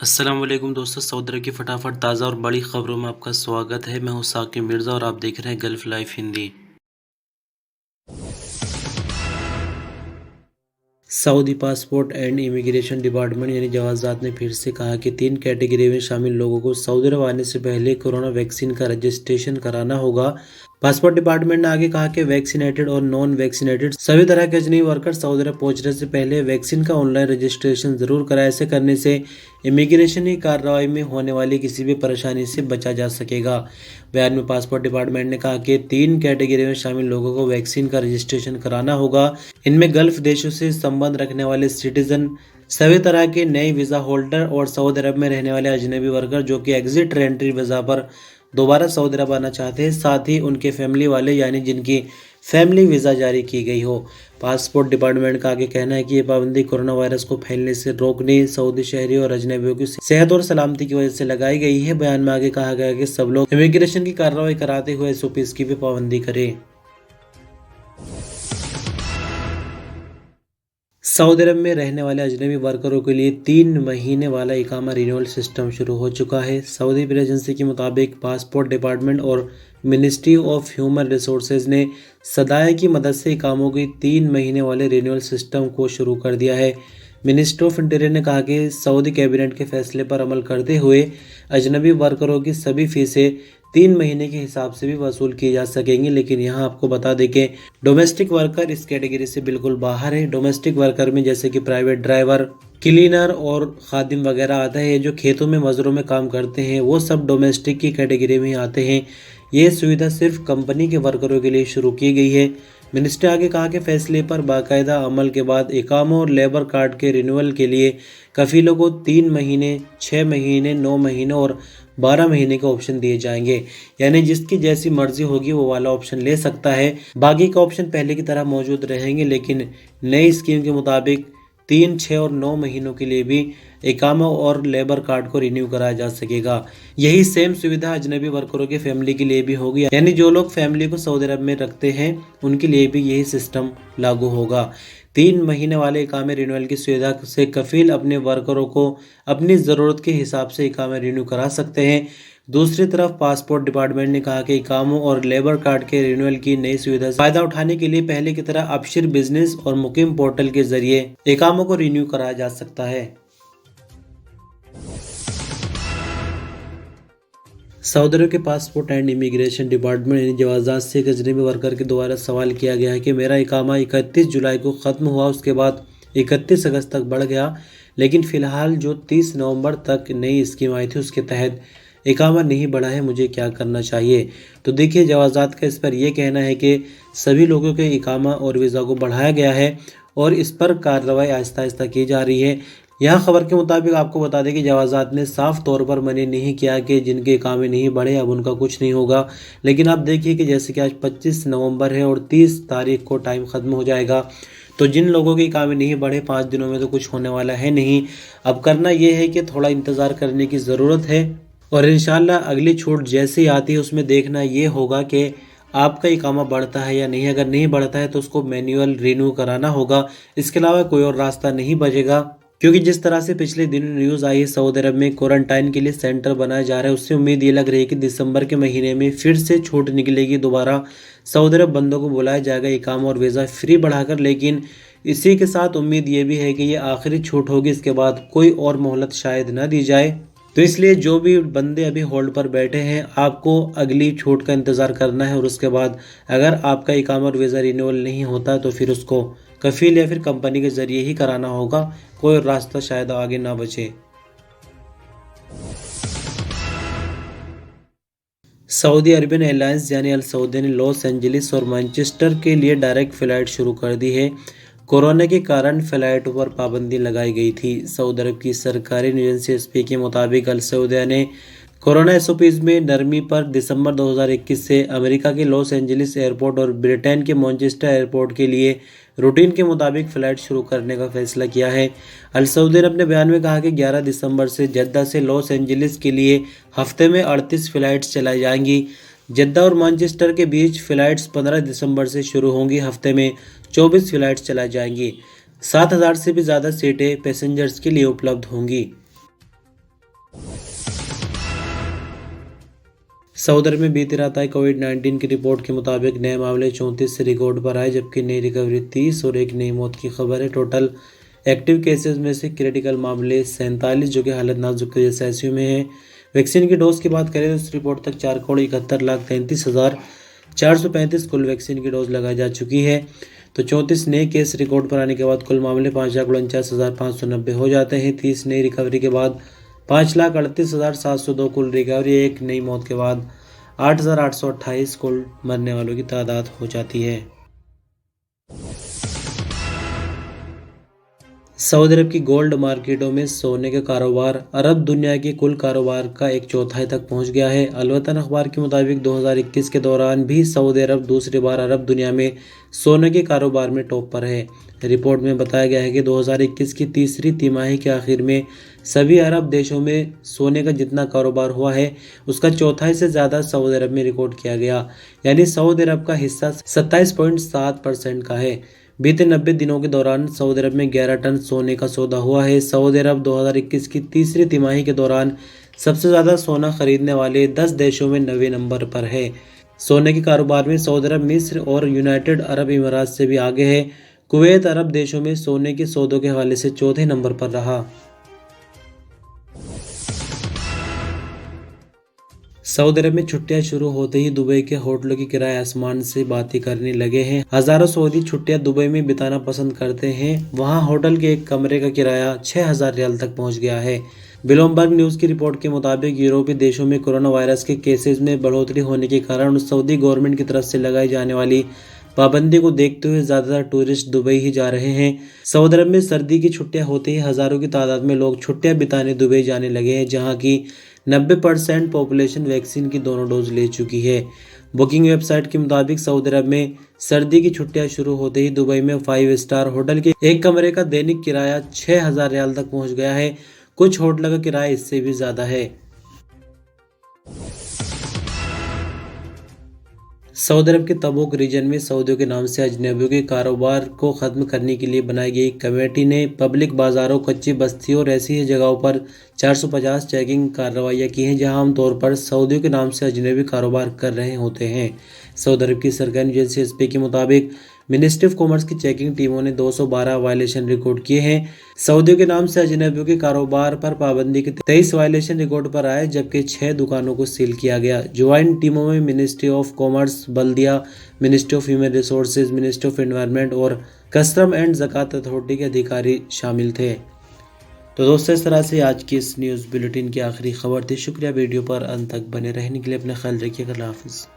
अस्सलाम वालेकुम दोस्तों, सऊदी अरब की फटाफट ताज़ा और बड़ी खबरों में आपका स्वागत है। मैं हूं साकिब मिर्ज़ा और आप देख रहे हैं gulf life Hindi. Saudi passport and immigration department यानी जवाज़ात ने फिर से कहा कि 3 कैटेगरी में शामिल लोगों को सऊदी अरब आने से पहले कोरोना वैक्सीन का रजिस्ट्रेशन कराना होगा। पासपोर्ट डिपार्टमेंट ने आगे कहा कि वैक्सीनेटेड और नॉन वैक्सीनेटेड सभी तरह के अजनबी वर्कर सऊदी अरब पहुंचने से पहले वैक्सीन का ऑनलाइन रजिस्ट्रेशन जरूर कराए। ऐसे करने से इमिग्रेशन की कार्रवाई में होने वाली किसी भी परेशानी से बचा जा सकेगा। बयान में पासपोर्ट डिपार्टमेंट ने कहा कि 3 कैटेगरी में शामिल लोगों को वैक्सीन का रजिस्ट्रेशन कराना होगा। इनमें गल्फ देशों से संबंध रखने वाले सिटीजन, सभी तरह के नए वीज़ा होल्डर और सऊदी अरब में रहने वाले अजनबी वर्कर जो कि एग्जिट एंट्री वीज़ा पर दोबारा सऊदी अरब आना चाहते हैं, साथ ही उनके फैमिली वाले यानी जिनकी फैमिली वीज़ा जारी की गई हो। पासपोर्ट डिपार्टमेंट का आगे कहना है कि ये पाबंदी कोरोना वायरस को फैलने से रोकने, सऊदी शहरी और अजनबियों की सेहत और सलामती की वजह से लगाई गई है। बयान में आगे कहा गया कि सब लोग इमिग्रेशन की कार्रवाई कराते हुए एसओपीज़ की भी पाबंदी करें। सऊदी अरब में रहने वाले अजनबी वर्करों के लिए 3 महीने वाला इकामा रिन्यूअल सिस्टम शुरू हो चुका है। सऊदी प्रेस एजेंसी के मुताबिक पासपोर्ट डिपार्टमेंट और मिनिस्ट्री ऑफ ह्यूमन रिसोर्सेज ने सदाए की मदद से इकामों की 3 महीने वाले रिन्यूअल सिस्टम को शुरू कर दिया है। मिनिस्ट्री ऑफ इंटीरियर ने कहा कि सऊदी कैबिनेट के फैसले पर अमल करते हुए अजनबी वर्करों की सभी फीसें 3 महीने के हिसाब से भी वसूल की जा सकेंगी। लेकिन यहाँ आपको बता दें कि डोमेस्टिक वर्कर इस कैटेगरी से बिल्कुल बाहर है। डोमेस्टिक वर्कर में जैसे कि प्राइवेट ड्राइवर, क्लीनर और खादिम वगैरह आता है, जो खेतों में मजदूरों में काम करते हैं, वो सब डोमेस्टिक की कैटेगरी में आते हैं। ये सुविधा सिर्फ कंपनी के वर्करों के लिए शुरू की गई है। मिनिस्टर आगे कहा कि फैसले पर बाकायदा अमल के बाद इकामा और लेबर कार्ड के रिन्यूअल के लिए कफीलों को 3 महीने, 6 महीने, 9 महीने और 12 महीने के ऑप्शन दिए जाएंगे। यानी जिसकी जैसी मर्जी होगी वो वाला ऑप्शन ले सकता है। बाकी का ऑप्शन पहले की तरह मौजूद रहेंगे, लेकिन नई स्कीम के मुताबिक 3, 6 और 9 महीनों के लिए भी इकामा और लेबर कार्ड को रिन्यू कराया जा सकेगा। यही सेम सुविधा अजनबी वर्करों की फैमिली के लिए भी होगी, यानी जो लोग फैमिली को सऊदी अरब में रखते हैं उनके लिए भी यही सिस्टम लागू होगा। 3 महीने वाले इकामे रिन्यूअल की सुविधा से कफील अपने वर्करों को अपनी ज़रूरत के हिसाब से इकामे रिन्यू करा सकते हैं। दूसरी तरफ पासपोर्ट डिपार्टमेंट ने कहा कि इकामों और लेबर कार्ड के रिन्यूअल की नई सुविधा से फायदा उठाने के लिए पहले की तरह अबशिर बिजनेस और मुकीम पोर्टल के जरिए इकामों को रिन्यू कराया जा सकता है। सऊदी अरब के पासपोर्ट एंड इमिग्रेशन डिपार्टमेंट यानी जवाज़ात से एक अजनबी वर्कर के द्वारा सवाल किया गया है कि मेरा इकामा 31 जुलाई को ख़त्म हुआ, उसके बाद 31 अगस्त तक बढ़ गया, लेकिन फ़िलहाल जो 30 नवंबर तक नई स्कीम आई थी उसके तहत इकामा नहीं बढ़ा है, मुझे क्या करना चाहिए। तो देखिए, जवाज़ात का इस पर यह कहना है कि सभी लोगों के इकामा और वीज़ा को बढ़ाया गया है और इस पर कार्रवाई आहिस्ता आहिस्ता की जा रही है। यहाँ खबर के मुताबिक आपको बता दें कि जवाज़ात ने साफ तौर पर मनी नहीं किया कि जिनके इकामे नहीं बढ़े अब उनका कुछ नहीं होगा। लेकिन आप देखिए कि जैसे कि आज 25 नवंबर है और 30 तारीख को टाइम ख़त्म हो जाएगा, तो जिन लोगों के इकामे नहीं बढ़े 5 दिनों में तो कुछ होने वाला है नहीं। अब करना यह है कि थोड़ा इंतज़ार करने की ज़रूरत है और इंशाल्लाह अगली छूट जैसे ही आती है उसमें देखना ये होगा कि आपका इकामा बढ़ता है या नहीं। अगर नहीं बढ़ता है तो उसको मैन्युअल रिन्यू कराना होगा। इसके अलावा कोई और रास्ता नहीं बचेगा, क्योंकि जिस तरह से पिछले दिनों न्यूज़ आई है सऊदी अरब में क्वारंटाइन के लिए सेंटर बनाया जा रहा है, उससे उम्मीद ये लग रही है कि दिसंबर के महीने में फिर से छूट निकलेगी। दोबारा सऊदी अरब बंदों को बुलाया जाएगा इकामा और वीज़ा फ्री बढ़ाकर। लेकिन इसी के साथ उम्मीद ये भी है कि ये आखिरी छूट होगी, इसके बाद कोई और मोहलत शायद ना दी जाए। तो इसलिए जो भी बंदे अभी होल्ड पर बैठे हैं, आपको अगली छूट का इंतज़ार करना है और उसके बाद अगर आपका इकामा और वीज़ा रिन्यूअल नहीं होता तो फिर उसको कफील या फिर कंपनी के ज़रिए ही कराना होगा। कोई रास्ता शायद आगे ना बचे। सऊदी अरबियन एयरलाइंस यानी अल सऊदी ने लॉस एंजलिस और मैनचेस्टर के लिए डायरेक्ट फ़्लाइट शुरू कर दी है। कोरोना के कारण फ़्लाइटों पर पाबंदी लगाई गई थी। सऊदी अरब की सरकारी एजेंसी एसपी के मुताबिक अल सऊदिया ने कोरोना एसओपीज़ में नरमी पर दिसंबर 2021 से अमेरिका के लॉस एंजलिस एयरपोर्ट और ब्रिटेन के मैनचेस्टर एयरपोर्ट के लिए रूटीन के मुताबिक फ़्लाइट शुरू करने का फैसला किया है। अल सऊदी ने अपने बयान में कहा कि 11 दिसंबर से जद्दा से लॉस एंजलिस के लिए हफ्ते में 38 फ़्लाइट्स चलाई जाएंगी। जद्दा और मैनचेस्टर के बीच फ़्लाइट्स 15 दिसंबर से शुरू होंगी। हफ्ते में 24 फ़्लाइट्स चलाई जाएंगी। 7,000 से भी ज़्यादा सीटें पैसेंजर्स के लिए उपलब्ध होंगी। सऊदी अरब में बीती रात आई कोविड-19 की रिपोर्ट के मुताबिक नए मामले 34 से रिकॉर्ड पर आए, जबकि नई रिकवरी 30 और एक नई मौत की खबर है। टोटल एक्टिव केसेस में से क्रिटिकल मामले 47 जो कि हालत नाजुक की वजह से ICU में है। वैक्सीन की डोज की बात करें तो इस रिपोर्ट तक 4,71,33,435 कुल वैक्सीन की डोज लगाई जा चुकी है। तो 34 नए केस रिकॉर्ड पर आने के बाद कुल मामले 5,49,590 हो जाते हैं। 30 नई रिकवरी के बाद 5,38,702 कुल रिकवरी, एक नई मौत के बाद 8,828 कुल मरने वालों की तादाद हो जाती है। सऊदी अरब की गोल्ड मार्केटों में सोने का कारोबार अरब दुनिया के कुल कारोबार का 1/4 तक पहुंच गया है। अलवतन अखबार के मुताबिक 2021 के दौरान भी सऊदी अरब दूसरी बार अरब दुनिया में सोने के कारोबार में टॉप पर है। रिपोर्ट में बताया गया है कि 2021 की तीसरी तिमाही के आखिर में सभी अरब देशों में सोने का जितना कारोबार हुआ है उसका चौथाई से ज़्यादा सऊदी अरब में रिकॉर्ड किया गया, यानी सऊदी अरब का हिस्सा 27.7% का है। बीते 90 दिनों के दौरान सऊदी अरब में 11 टन सोने का सौदा हुआ है। सऊदी अरब 2021 की तीसरी तिमाही के दौरान सबसे ज़्यादा सोना खरीदने वाले 10 देशों में 9वें नंबर पर है। सोने के कारोबार में सऊदी अरब, मिस्र और यूनाइटेड अरब इमारात से भी आगे है। कुवैत अरब देशों में सोने के सौदों के हवाले से चौथे नंबर पर रहा। सऊदी अरब में छुट्टियां शुरू होते ही दुबई के होटलों के किराए आसमान से बातें करने लगे हैं। हजारों सऊदी छुट्टियां दुबई में बिताना पसंद करते हैं। वहां होटल के एक कमरे का किराया 6,000 रियाल तक पहुंच गया है। ब्लूमबर्ग न्यूज की रिपोर्ट के मुताबिक यूरोपीय देशों में कोरोना वायरस के केसेस में बढ़ोतरी होने के कारण सऊदी गवर्नमेंट की तरफ से लगाई जाने वाली पाबंदी को देखते हुए ज्यादातर टूरिस्ट दुबई ही जा रहे हैं। सऊदी अरब में सर्दी की छुट्टियां होते ही हजारों की तादाद में लोग छुट्टियां बिताने दुबई जाने लगे हैं, जहां की 90% पॉपुलेशन वैक्सीन की दोनों डोज ले चुकी है। बुकिंग वेबसाइट के मुताबिक सऊदी अरब में सर्दी की छुट्टियां शुरू होते ही दुबई में 5 स्टार होटल के एक कमरे का दैनिक किराया 6,000 रियाल तक पहुंच गया है। कुछ होटलों का किराया इससे भी ज्यादा है। सऊदी अरब के तबूक रीजन में सऊदियों के नाम से अजनबियों के कारोबार को ख़त्म करने के लिए बनाई गई कमेटी ने पब्लिक बाज़ारों, कच्ची बस्तियों और ऐसी ही जगहों पर 450 चेकिंग कार्रवाइयाँ की हैं जहां आमतौर पर सऊदियों के नाम से अजनबी कारोबार कर रहे होते हैं। सऊदी अरब की सरकारी एजेंसी SP के मुताबिक मिनिस्ट्री ऑफ कॉमर्स की चेकिंग टीमों ने 212 वायलेशन रिकॉर्ड किए हैं। सऊदियों के नाम से अजनबियों के कारोबार पर पाबंदी के 23 वायलेशन रिकॉर्ड पर आए, जबकि 6 दुकानों को सील किया गया। ज्वाइंट टीमों में मिनिस्ट्री ऑफ कॉमर्स, बल्दिया, ministry of human resources, ministry of environment और कस्टम एंड ज़कात अथॉरिटी के अधिकारी शामिल थे। तो दोस्तों, इस तरह से आज की इस न्यूज़ बुलेटिन की आखिरी खबर थी। शुक्रिया वीडियो पर अंत तक बने रहने के लिए। अपना ख्याल रखिएगा। अल्लाह हाफिज़।